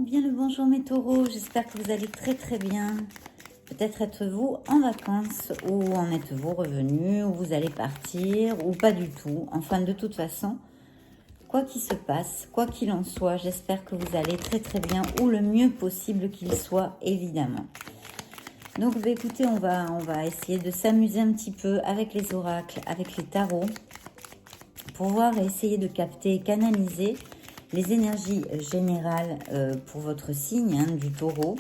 bien le bonjour mes taureaux, j'espère que vous allez très bien. Peut-être êtes-vous en vacances ou en êtes-vous revenu ou vous allez partir ou pas du tout. Enfin de toute façon, quoi qu'il se passe, quoi qu'il en soit, j'espère que vous allez très bien ou le mieux possible qu'il soit évidemment. Donc bah, écoutez, on va essayer de s'amuser un petit peu avec les oracles, avec les tarots, pour voir et essayer de capter et canaliser les énergies générales pour votre signe du taureau,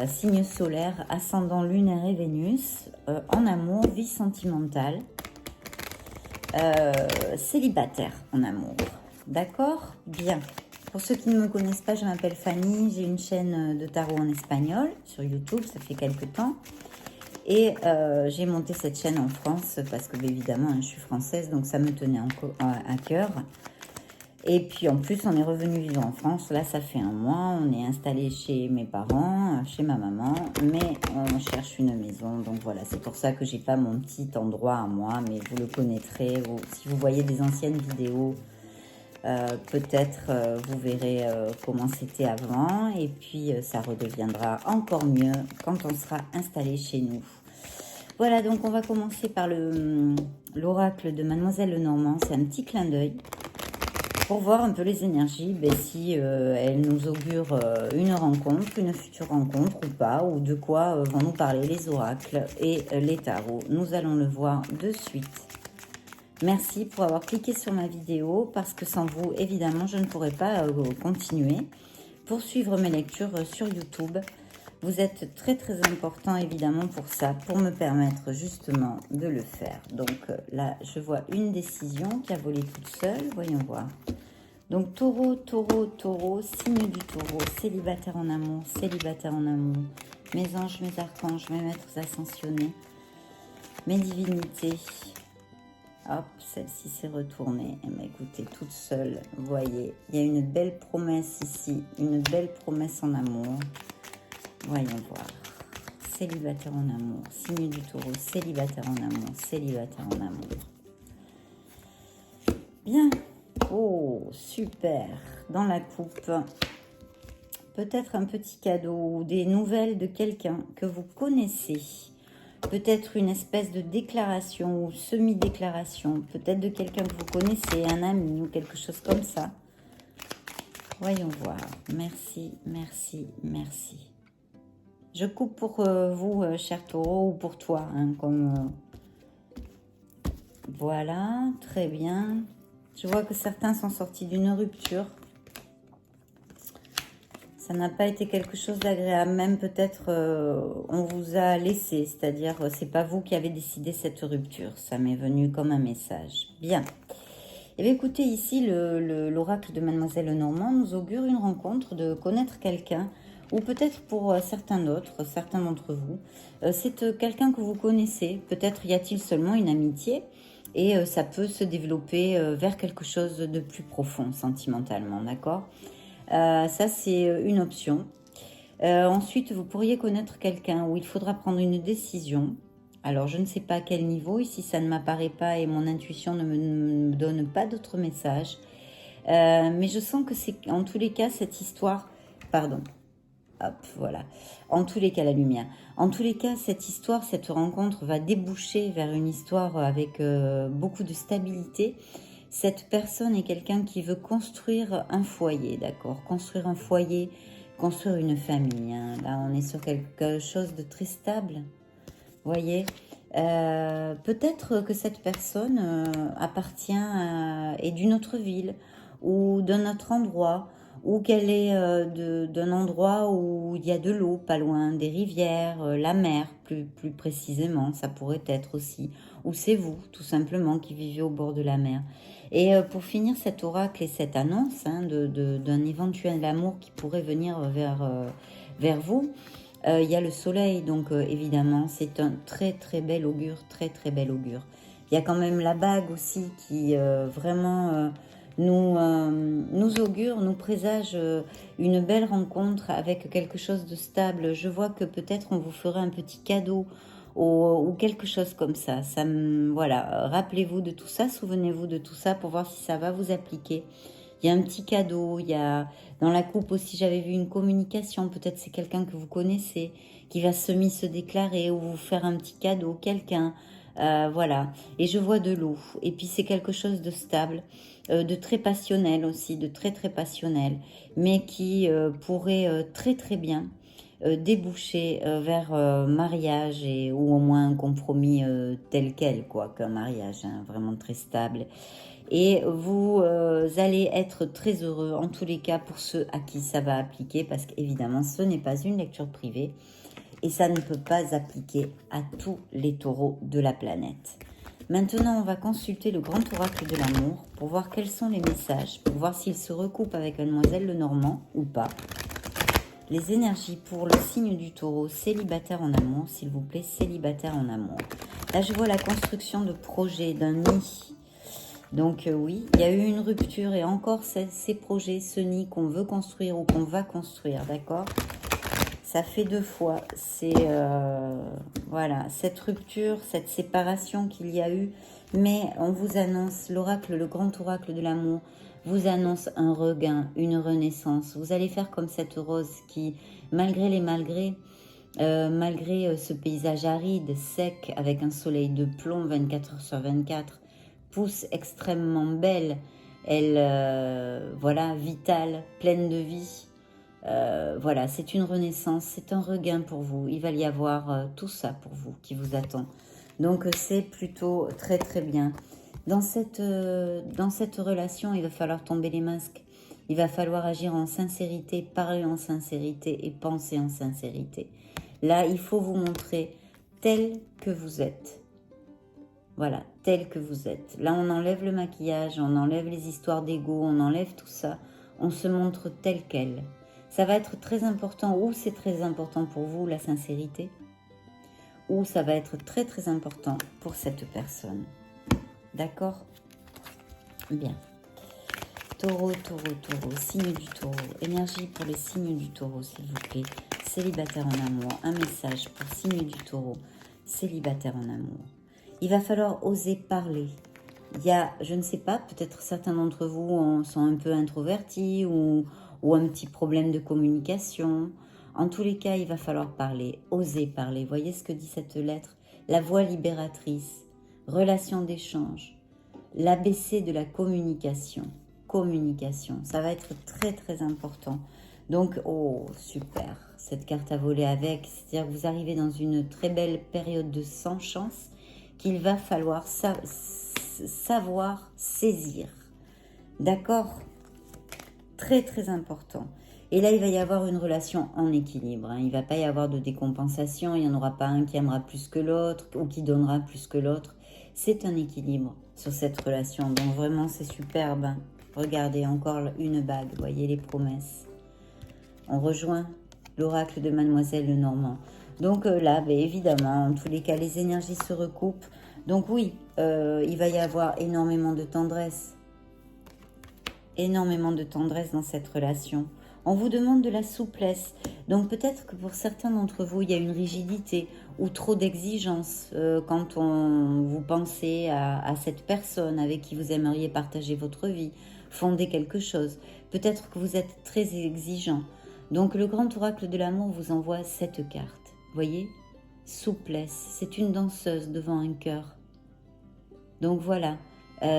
signe solaire, ascendant lunaire et Vénus, en amour, vie sentimentale, célibataire en amour. D'accord? Bien. Pour ceux qui ne me connaissent pas, je m'appelle Fanny, j'ai une chaîne de tarot en espagnol sur YouTube, ça fait quelques temps. Et j'ai monté cette chaîne en France parce que, évidemment, je suis française, donc ça me tenait à cœur. Et puis, en plus, on est revenu vivre en France. Là, ça fait un mois. On est installé chez mes parents, chez ma maman. Mais on cherche une maison. Donc, voilà, c'est pour ça que j'ai pas mon petit endroit à moi. Mais vous le connaîtrez. Si vous voyez des anciennes vidéos, peut-être vous verrez comment c'était avant. Et puis, ça redeviendra encore mieux quand on sera installé chez nous. Voilà, donc on va commencer par l'oracle de Mademoiselle Lenormand. C'est un petit clin d'œil pour voir un peu les énergies, si elle nous augure une rencontre, une future rencontre ou pas, ou de quoi vont nous parler les oracles et les tarots. Nous allons le voir de suite. Merci pour avoir cliqué sur ma vidéo, parce que sans vous, évidemment, je ne pourrais pas continuer. Poursuivre mes lectures sur YouTube. Vous êtes très important, évidemment, pour ça, pour me permettre justement de le faire. Donc là, je vois une décision qui a volé toute seule. Voyons voir. Donc taureau, signe du taureau, célibataire en amour, mes anges, mes archanges, mes maîtres ascensionnés, mes divinités. Hop, celle-ci s'est retournée. Eh bien, écoutez, toute seule, vous voyez, il y a une belle promesse ici, une belle promesse en amour. Voyons voir. Célibataire en amour, signe du taureau, célibataire en amour. Bien. Oh, super. Dans la coupe, peut-être un petit cadeau ou des nouvelles de quelqu'un que vous connaissez. Peut-être une espèce de déclaration ou semi-déclaration. Peut-être de quelqu'un que vous connaissez, un ami ou quelque chose comme ça. Voyons voir. Merci. Je coupe pour vous, cher taureau, ou pour toi. Voilà, très bien. Je vois que certains sont sortis d'une rupture. Ça n'a pas été quelque chose d'agréable. Même peut-être on vous a laissé. C'est-à-dire, c'est pas vous qui avez décidé cette rupture. Ça m'est venu comme un message. Bien. Et bien, écoutez, ici, l'oracle de Mademoiselle Lenormand nous augure une rencontre, de connaître quelqu'un. Ou peut-être pour certains d'entre vous, c'est quelqu'un que vous connaissez. Peut-être y a-t-il seulement une amitié. Et ça peut se développer vers quelque chose de plus profond, sentimentalement, d'accord? Ça, c'est une option. Ensuite, vous pourriez connaître quelqu'un où il faudra prendre une décision. Alors, je ne sais pas à quel niveau. Ici, ça ne m'apparaît pas et mon intuition ne me donne pas d'autres messages. Mais je sens que c'est, en tous les cas, cette histoire... Pardon. Hop, voilà. En tous les cas, la lumière. En tous les cas, cette histoire, cette rencontre va déboucher vers une histoire avec beaucoup de stabilité. Cette personne est quelqu'un qui veut construire un foyer, d'accord? Construire un foyer, construire une famille. Là, on est sur quelque chose de très stable. Vous voyez? Peut-être que cette personne appartient est d'une autre ville ou d'un autre endroit, ou qu'elle est d'un endroit où il y a de l'eau, pas loin, des rivières, la mer, plus précisément, ça pourrait être aussi. Ou c'est vous, tout simplement, qui vivez au bord de la mer. Et pour finir cet oracle et cette annonce d'un éventuel amour qui pourrait venir vers vous, il y a le soleil, donc évidemment, c'est un très bel augure, très bel augure. Il y a quand même la bague aussi qui vraiment... nous augure, nous présage une belle rencontre avec quelque chose de stable. Je vois que peut-être on vous fera un petit cadeau ou quelque chose comme ça. Voilà, rappelez-vous de tout ça, souvenez-vous de tout ça pour voir si ça va vous appliquer. Il y a un petit cadeau, il y a Dans la coupe aussi, j'avais vu une communication. Peut-être c'est quelqu'un que vous connaissez qui va se déclarer ou vous faire un petit cadeau, quelqu'un. Voilà. Et je vois de l'eau. Et puis c'est quelque chose de stable, de très passionnel aussi, de très très passionnel, mais qui pourrait très très bien déboucher vers mariage ou au moins un compromis tel quel, quoi, qu'un mariage, hein, vraiment très stable. Et vous allez être très heureux en tous les cas pour ceux à qui ça va appliquer, parce qu'évidemment ce n'est pas une lecture privée et ça ne peut pas appliquer à tous les taureaux de la planète. Maintenant, on va consulter le grand oracle de l'amour pour voir quels sont les messages, pour voir s'il se recoupe avec Mademoiselle Lenormand ou pas. Les énergies pour le signe du taureau, célibataire en amour, s'il vous plaît, célibataire en amour. Là, je vois la construction de projets, d'un nid. Donc oui, il y a eu une rupture et encore ces projets, ce nid qu'on veut construire ou qu'on va construire, d'accord? Ça fait 2 fois. C'est voilà, cette rupture, cette séparation qu'il y a eu. Mais on vous annonce, l'oracle, le grand oracle de l'amour, vous annonce un regain, une renaissance. Vous allez faire comme cette rose qui, malgré les malgrés, malgré ce paysage aride, sec, avec un soleil de plomb 24 heures sur 24, pousse extrêmement belle. Elle, voilà, vitale, pleine de vie. Voilà, c'est une renaissance, c'est un regain pour vous. Il va y avoir tout ça pour vous qui vous attend. Donc c'est plutôt très très bien. Dans cette relation, il va falloir tomber les masques. Il va falloir agir en sincérité, parler en sincérité et penser en sincérité. Là, il faut vous montrer tel que vous êtes. Voilà, tel que vous êtes. Là, on enlève le maquillage, on enlève les histoires d'ego, on enlève tout ça. On se montre tel quel. Ça va être très important, ou c'est très important pour vous, la sincérité, ou ça va être très très important pour cette personne. D'accord? Bien. Taureau, taureau, taureau, signe du taureau. Énergie pour les signes du taureau, s'il vous plaît. Célibataire en amour. Un message pour signe du taureau. Célibataire en amour. Il va falloir oser parler. Il y a, je ne sais pas, peut-être certains d'entre vous sont un peu introvertis ou un petit problème de communication. En tous les cas, il va falloir parler, oser parler. Voyez ce que dit cette lettre? La voix libératrice, relation d'échange, l'ABC de la communication. Communication, ça va être très très important. Donc, oh, super, cette carte à voler avec, c'est-à-dire que vous arrivez dans une très belle période de sans chance qu'il va falloir savoir saisir. D'accord? Très très important. Et là, il va y avoir une relation en équilibre. Hein. Il ne va pas y avoir de décompensation. Il n'y en aura pas un qui aimera plus que l'autre ou qui donnera plus que l'autre. C'est un équilibre sur cette relation. Donc vraiment, c'est superbe. Hein. Regardez, encore une bague. Vous voyez les promesses. On rejoint l'oracle de Mademoiselle Lenormand. Donc là, ben, évidemment, en tous les cas, les énergies se recoupent. Donc oui, il va y avoir énormément de tendresse. Énormément de tendresse dans cette relation. On vous demande de la souplesse. Donc peut-être que pour certains d'entre vous, il y a une rigidité ou trop d'exigence quand vous pensez à cette personne avec qui vous aimeriez partager votre vie, fonder quelque chose. Peut-être que vous êtes très exigeant. Donc le grand oracle de l'amour vous envoie cette carte. Voyez? Souplesse. C'est une danseuse devant un cœur. Donc voilà,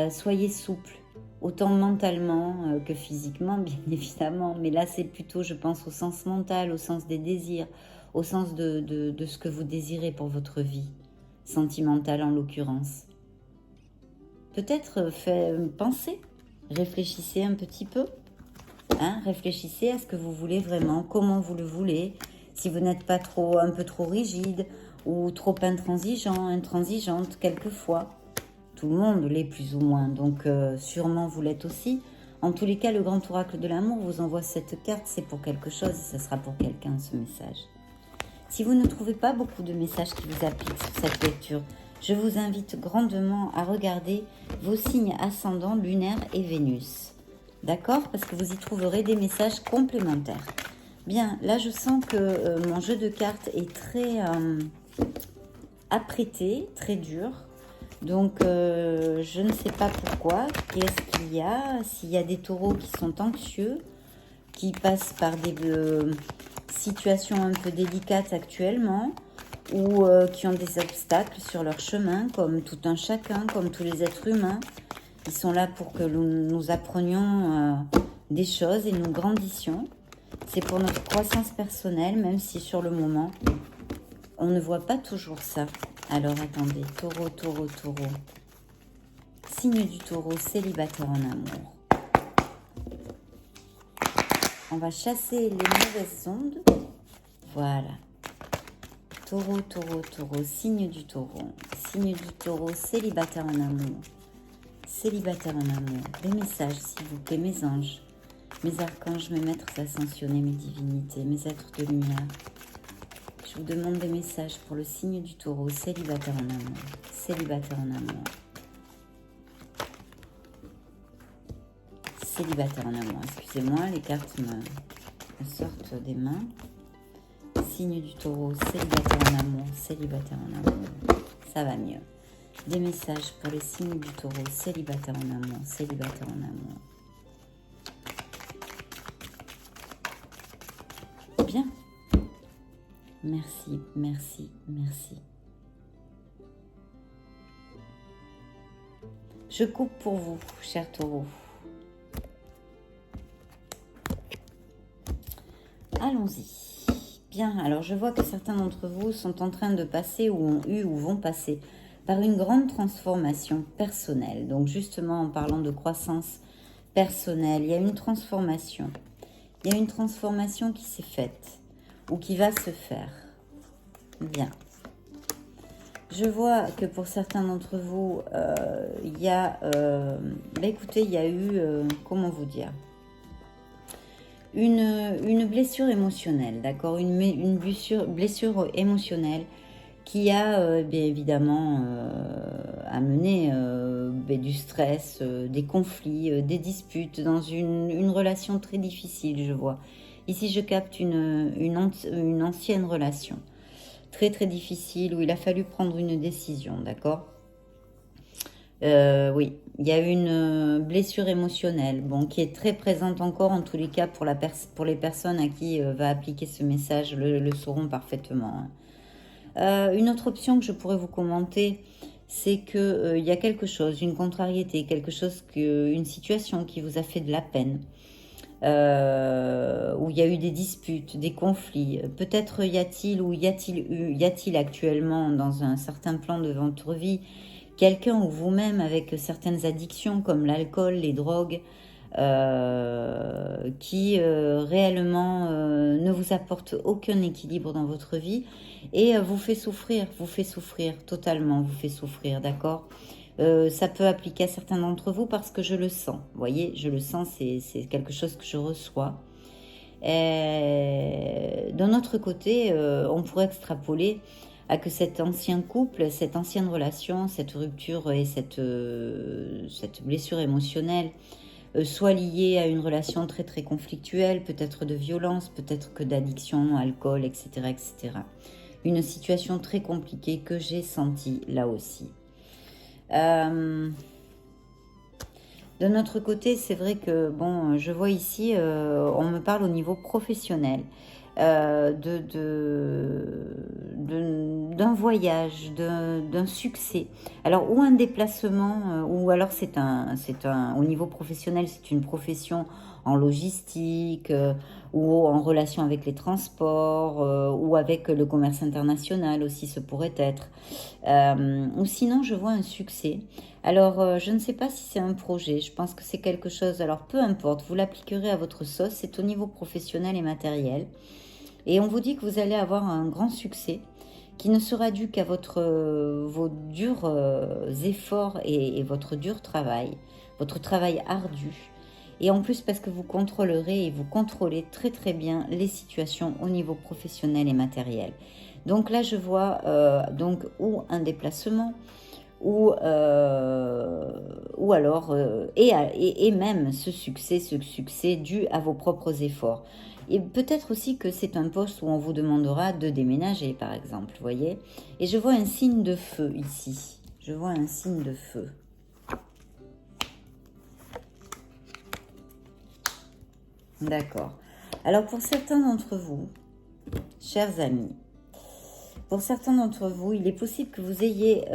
soyez souple. Autant mentalement que physiquement, bien évidemment. Mais là, c'est plutôt, je pense, au sens mental, au sens des désirs, au sens de ce que vous désirez pour votre vie, sentimentale en l'occurrence. Peut-être pensez, réfléchissez un petit peu. Hein, réfléchissez à ce que vous voulez vraiment, comment vous le voulez. Si vous n'êtes pas un peu trop rigide ou trop intransigeante quelquefois. Tout le monde l'est plus ou moins, donc sûrement vous l'êtes aussi. En tous les cas, le grand oracle de l'amour vous envoie cette carte, c'est pour quelque chose et ce sera pour quelqu'un ce message. Si vous ne trouvez pas beaucoup de messages qui vous appliquent sur cette lecture, je vous invite grandement à regarder vos signes ascendants, lunaire et Vénus. D'accord? Parce que vous y trouverez des messages complémentaires. Bien, là je sens que mon jeu de cartes est très apprêté, très dur. Donc, je ne sais pas pourquoi. Qu'est-ce qu'il y a? S'il y a des taureaux qui sont anxieux, qui passent par des situations un peu délicates actuellement, ou qui ont des obstacles sur leur chemin, comme tout un chacun, comme tous les êtres humains. Ils sont là pour que nous apprenions des choses et nous grandissions. C'est pour notre croissance personnelle, même si sur le moment, on ne voit pas toujours ça. Alors attendez, taureau, taureau, taureau. Signe du taureau, célibataire en amour. On va chasser les mauvaises ondes. Voilà. Taureau, taureau, taureau, signe du taureau. Signe du taureau, célibataire en amour. Célibataire en amour. Des messages, s'il vous plaît, mes anges, mes archanges, mes maîtres ascensionnés, mes divinités, mes êtres de lumière. Je vous demande des messages pour le signe du taureau, célibataire en amour. Célibataire en amour. Célibataire en amour. Excusez-moi, les cartes me sortent des mains. Signe du taureau, célibataire en amour. Célibataire en amour. Ça va mieux. Des messages pour les signes du taureau, célibataire en amour. Célibataire en amour. Bien. Merci, merci, merci. Je coupe pour vous, cher taureau. Allons-y. Bien, alors je vois que certains d'entre vous sont en train de passer ou ont eu ou vont passer par une grande transformation personnelle. Donc justement, en parlant de croissance personnelle, il y a une transformation. Il y a une transformation qui s'est faite ou qui va se faire. Bien. Je vois que pour certains d'entre vous, il y a... écoutez, il y a eu... comment vous dire, une blessure émotionnelle, d'accord, une blessure émotionnelle qui a bien évidemment amené du stress, des conflits, des disputes dans une relation très difficile, je vois. Ici, je capte une ancienne relation très très difficile où il a fallu prendre une décision, d'accord. Oui, il y a une blessure émotionnelle, bon, qui est très présente encore en tous les cas pour les personnes à qui va appliquer ce message le sauront parfaitement. Une autre option que je pourrais vous commenter, c'est que il y a quelque chose, une contrariété, une situation qui vous a fait de la peine, où il y a eu des disputes, des conflits. Peut-être y a-t-il actuellement dans un certain plan de votre vie quelqu'un ou vous-même avec certaines addictions comme l'alcool, les drogues, qui réellement ne vous apportent aucun équilibre dans votre vie et vous fait souffrir totalement, vous fait souffrir, d'accord. Ça peut appliquer à certains d'entre vous parce que je le sens, vous voyez, je le sens, c'est quelque chose que je reçois. D'un autre côté, on pourrait extrapoler à que cet ancien couple, cette ancienne relation, cette rupture et cette blessure émotionnelle soit liée à une relation très très conflictuelle, peut-être de violence, peut-être que d'addiction, alcool, etc., etc. Une situation très compliquée que j'ai sentie là aussi. De notre côté, c'est vrai que, bon, je vois ici, on me parle au niveau professionnel, d'un voyage, d'un succès. Alors, ou un déplacement, ou alors au niveau professionnel, c'est une profession en logistique, ou en relation avec les transports, ou avec le commerce international aussi, ce pourrait être. Ou sinon, je vois un succès. Alors, je ne sais pas si c'est un projet, je pense que c'est quelque chose, alors peu importe, vous l'appliquerez à votre sauce, c'est au niveau professionnel et matériel. Et on vous dit que vous allez avoir un grand succès qui ne sera dû qu'à vos durs efforts et votre dur travail, votre travail ardu. Et en plus parce que vous contrôlerez et vous contrôlez très très bien les situations au niveau professionnel et matériel. Donc là, je vois donc ou un déplacement, ou alors et même ce succès dû à vos propres efforts. Et peut-être aussi que c'est un poste où on vous demandera de déménager, par exemple, vous voyez. Et je vois un signe de feu ici. Je vois un signe de feu. D'accord. Alors, pour certains d'entre vous, chers amis, pour certains d'entre vous, il est possible que vous ayez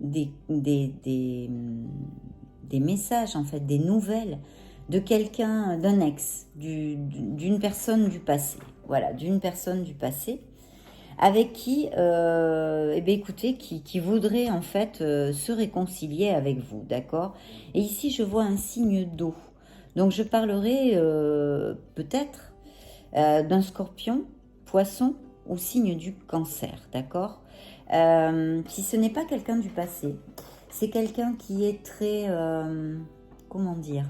des messages, en fait, des nouvelles de quelqu'un, d'un ex, d'une personne du passé. Voilà, d'une personne du passé, avec qui, eh bien, écoutez, qui voudrait en fait se réconcilier avec vous, d'accord? Et ici, je vois un signe d'eau. Donc, je parlerai peut-être d'un scorpion, poisson ou signe du cancer, d'accord? Si ce n'est pas quelqu'un du passé, c'est quelqu'un qui est très, comment dire,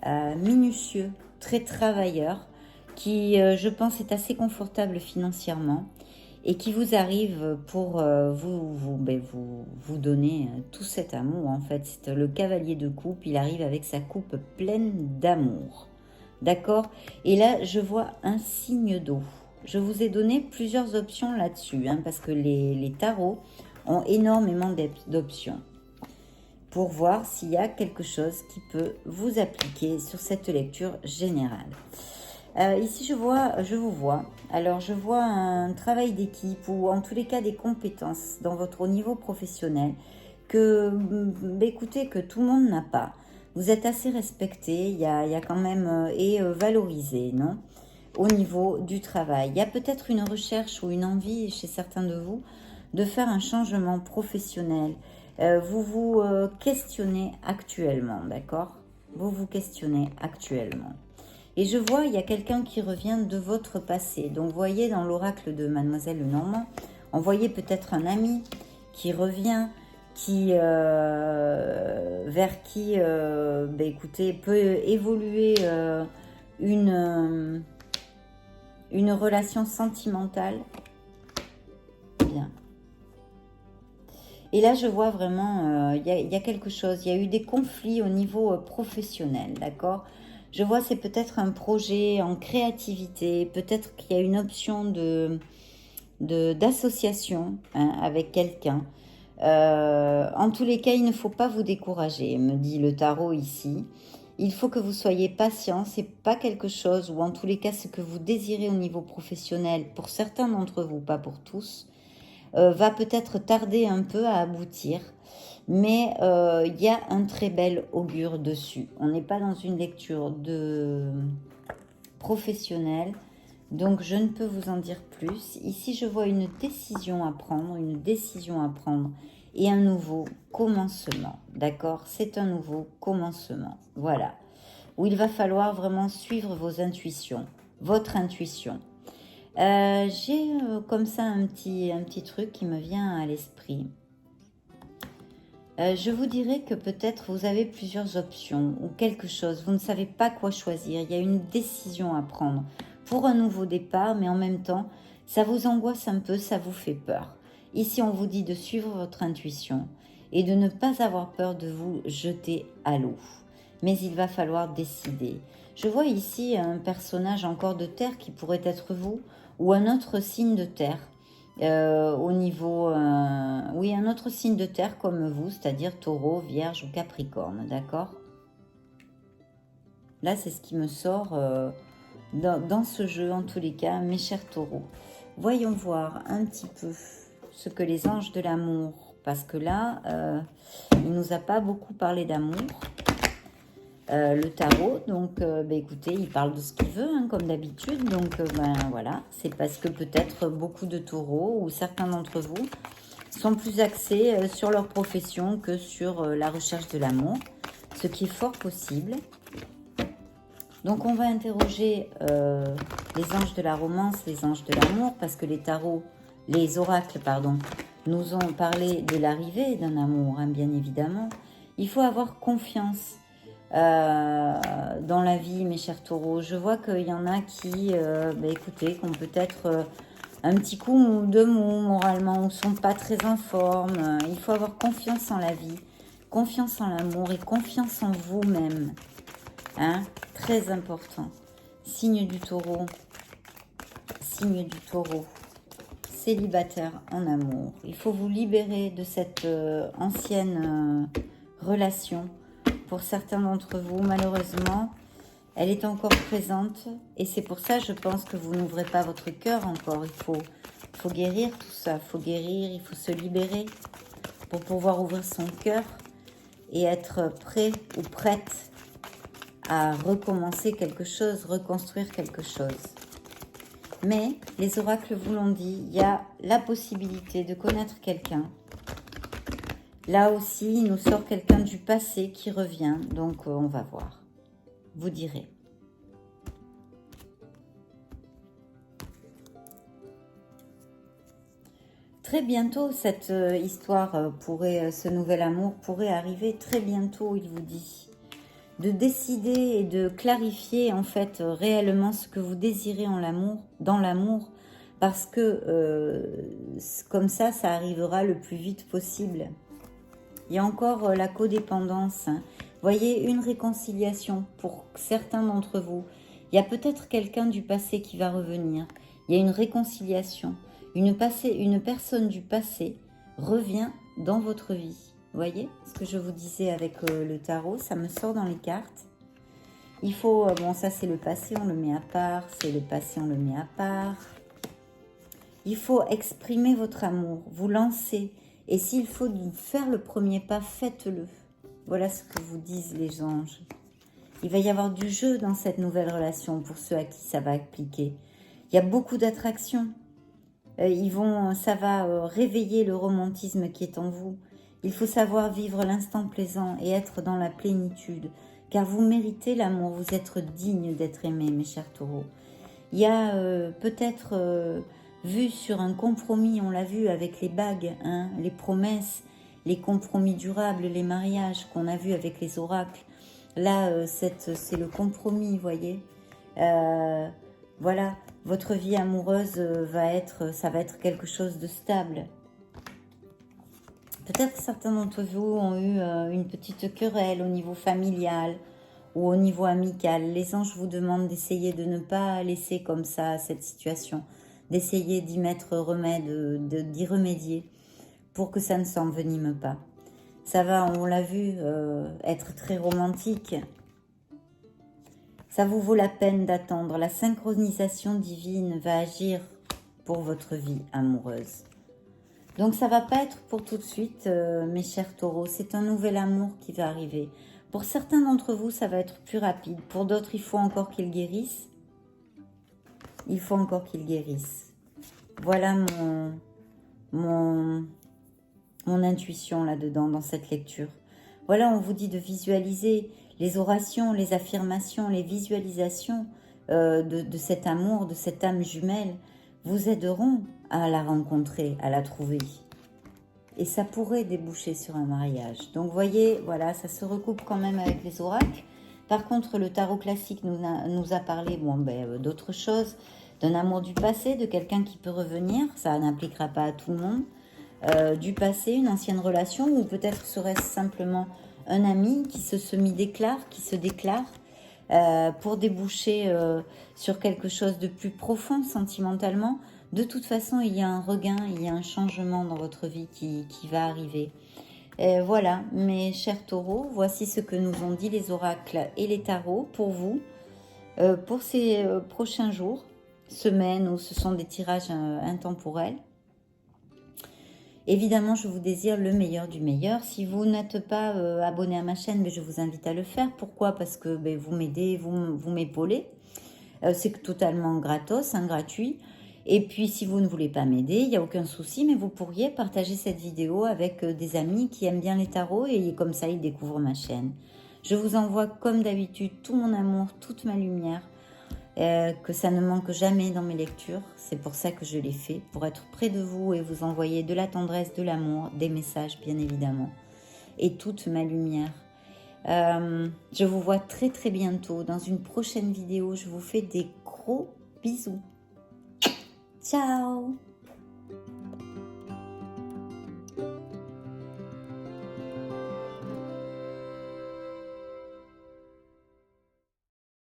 minutieux, très travailleur, qui, je pense, est assez confortable financièrement et qui vous arrive pour vous donner tout cet amour. En fait, c'est le cavalier de coupe, il arrive avec sa coupe pleine d'amour. D'accord? Et là, je vois un signe d'eau. Je vous ai donné plusieurs options là-dessus, hein, parce que les tarots ont énormément d'options pour voir s'il y a quelque chose qui peut vous appliquer sur cette lecture générale. Ici, je vous vois. Alors, je vois un travail d'équipe ou en tous les cas des compétences au niveau professionnel que, écoutez, que tout le monde n'a pas. Vous êtes assez respecté, il y a quand même, et valorisé, non? Au niveau du travail. Il y a peut-être une recherche ou une envie chez certains de vous de faire un changement professionnel. Vous vous questionnez actuellement, d'accord? Vous vous questionnez actuellement. Et je vois, il y a quelqu'un qui revient de votre passé. Donc, vous voyez, dans l'oracle de Mademoiselle Lenormand, on voyait peut-être un ami qui revient, vers qui, écoutez, peut évoluer une relation sentimentale. Bien. Et là, je vois vraiment, il y a quelque chose. Il y a eu des conflits au niveau professionnel, d'accord? Je vois, c'est peut-être un projet en créativité. Peut-être qu'il y a une option d'association, hein, avec quelqu'un. En tous les cas, il ne faut pas vous décourager, me dit le tarot ici. Il faut que vous soyez patient. C'est pas quelque chose, ou en tous les cas, ce que vous désirez au niveau professionnel, pour certains d'entre vous, pas pour tous, va peut-être tarder un peu à aboutir, mais il y a un très bel augure dessus. On n'est pas dans une lecture professionnelle, donc je ne peux vous en dire plus. Ici, je vois une décision à prendre, et un nouveau commencement, d'accord? C'est un nouveau commencement, voilà, où il va falloir vraiment suivre vos intuitions, votre intuition. J'ai comme ça un petit truc qui me vient à l'esprit. Je vous dirais que peut-être vous avez plusieurs options ou quelque chose, vous ne savez pas quoi choisir, il y a une décision à prendre pour un nouveau départ, mais en même temps, ça vous angoisse un peu, ça vous fait peur. Ici, on vous dit de suivre votre intuition et de ne pas avoir peur de vous jeter à l'eau. Mais il va falloir décider. Je vois ici un personnage encore de terre qui pourrait être vous, ou un autre signe de terre, au niveau... oui, un autre signe de terre comme vous, c'est-à-dire taureau, vierge ou capricorne, d'accord? Là, c'est ce qui me sort dans ce jeu, en tous les cas, mes chers taureaux. Voyons voir un petit peu ce que les anges de l'amour... Parce que là, il ne nous a pas beaucoup parlé d'amour. Le tarot, donc écoutez, il parle de ce qu'il veut, hein, comme d'habitude, donc voilà, c'est parce que peut-être beaucoup de taureaux ou certains d'entre vous sont plus axés sur leur profession que sur la recherche de l'amour, ce qui est fort possible. Donc on va interroger les anges de la romance, les anges de l'amour, parce que les oracles, pardon, nous ont parlé de l'arrivée d'un amour, hein, bien évidemment. Il faut avoir confiance dans la vie, mes chers taureaux. Je vois qu'il y en a qui, écoutez, qui ont peut-être un petit coup de mou moralement, ou sont pas très en forme. Il faut avoir confiance en la vie, confiance en l'amour et confiance en vous-même. Hein, très important. Signe du taureau. Célibataire en amour. Il faut vous libérer de cette ancienne relation. Pour certains d'entre vous, malheureusement, Elle est encore présente et c'est pour ça, je pense, que vous n'ouvrez pas votre cœur encore. Il faut guérir tout ça, il faut guérir, il faut se libérer pour pouvoir ouvrir son cœur et être prêt ou prête à recommencer quelque chose, reconstruire quelque chose. Mais les oracles vous l'ont dit, il y a la possibilité de connaître quelqu'un. Là aussi, il nous sort quelqu'un du passé qui revient, donc on va voir. Vous direz. Très bientôt, cette histoire pourrait, ce nouvel amour pourrait arriver très bientôt, il vous dit. De décider et de clarifier en fait réellement ce que vous désirez en l'amour, dans l'amour, parce que comme ça arrivera le plus vite possible. Il y a encore la codépendance. Voyez, une réconciliation pour certains d'entre vous. Il y a peut-être quelqu'un du passé qui va revenir. Il y a une réconciliation. Une personne du passé revient dans votre vie. Vous voyez ce que je vous disais avec le tarot, ça me sort dans les cartes. Il faut, bon ça c'est le passé, on le met à part, c'est le passé, on le met à part. Il faut exprimer votre amour, vous lancer. Et s'il faut faire le premier pas, faites-le. Voilà ce que vous disent les anges. Il va y avoir du jeu dans cette nouvelle relation pour ceux à qui ça va appliquer. Il y a beaucoup d'attraction. Ça va réveiller le romantisme qui est en vous. Il faut savoir vivre l'instant présent et être dans la plénitude, car vous méritez l'amour, vous êtes digne d'être aimé, mes chers taureaux. Il y a peut-être vu sur un compromis, on l'a vu avec les bagues, hein, les promesses, les compromis durables, les mariages qu'on a vu avec les oracles. Là, c'est le compromis, vous voyez. Voilà, votre vie amoureuse ça va être quelque chose de stable. Peut-être certains d'entre vous ont eu une petite querelle au niveau familial ou au niveau amical. Les anges vous demandent d'essayer de ne pas laisser comme ça cette situation, d'essayer d'y mettre remède, d'y remédier pour que ça ne s'envenime pas. Ça va, on l'a vu, être très romantique. Ça vous vaut la peine d'attendre. La synchronisation divine va agir pour votre vie amoureuse. Donc ça va pas être pour tout de suite, mes chers taureaux. C'est un nouvel amour qui va arriver. Pour certains d'entre vous, ça va être plus rapide. Pour d'autres, il faut encore qu'ils guérissent. Il faut encore qu'ils guérissent. Voilà mon intuition là-dedans, dans cette lecture. Voilà, on vous dit de visualiser les orations, les affirmations, les visualisations de cet amour, de cette âme jumelle, vous aideront à la rencontrer, à la trouver. Et ça pourrait déboucher sur un mariage. Donc, voyez, voilà, ça se recoupe quand même avec les oracles. Par contre, le tarot classique nous a parlé d'autres choses, d'un amour du passé, de quelqu'un qui peut revenir. Ça n'appliquera pas à tout le monde. Du passé, une ancienne relation, ou peut-être serait-ce simplement un ami qui se semi-déclare, qui se déclare, pour déboucher sur quelque chose de plus profond sentimentalement. De toute façon, il y a un regain, il y a un changement dans votre vie qui va arriver. Voilà, mes chers taureaux, voici ce que nous ont dit les oracles et les tarots pour vous, pour ces prochains jours, semaines, où ce sont des tirages intemporels. Évidemment, je vous désire le meilleur du meilleur. Si vous n'êtes pas abonné à ma chaîne, je vous invite à le faire. Pourquoi? Parce que vous m'aidez, vous m'épaulez. C'est totalement gratos, gratuit. Et puis, si vous ne voulez pas m'aider, il n'y a aucun souci, mais vous pourriez partager cette vidéo avec des amis qui aiment bien les tarots et comme ça, ils découvrent ma chaîne. Je vous envoie, comme d'habitude, tout mon amour, toute ma lumière, que ça ne manque jamais dans mes lectures. C'est pour ça que je l'ai fait, pour être près de vous et vous envoyer de la tendresse, de l'amour, des messages, bien évidemment, et toute ma lumière. Je vous vois très très bientôt dans une prochaine vidéo. Je vous fais des gros bisous. Ciao!